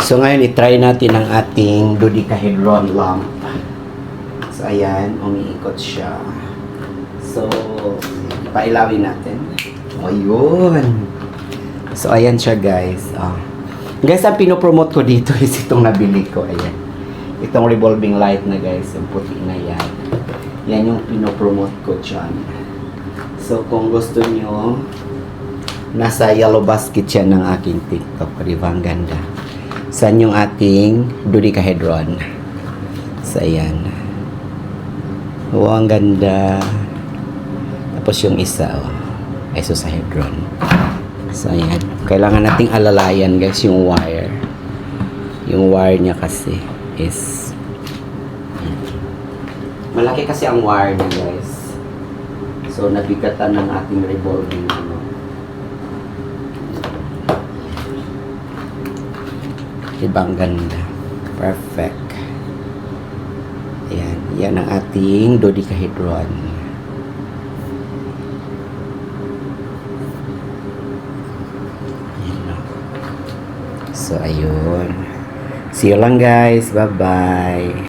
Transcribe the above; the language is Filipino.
So ngayon, i-try natin ang ating dodecahedron lamp. So ayan, umiikot siya. So, pailawin natin. Ayun. So ayan siya guys. Guys, ang pinopromote ko dito is itong nabili ko. Ayan. Itong revolving light na guys. Yung puti na yan. Yan yung pinopromote ko dyan. So kung gusto nyo, nasa yellow basket yan ng aking TikTok. Diba ang ganda? Saan yung ating dodecahedron? So ayan. Wow, ang ganda. Tapos yung isa, isosahedron. So, ayan. Kailangan nating alalayan, guys, yung wire. Yung wire niya kasi is... Malaki kasi ang wire niya, guys. So, nabigatan ng ating revolving, Diba ang ganda? Perfect. Ayan. Yan ang ating dodecahedron. So, ayun. See you lang guys. Bye-bye.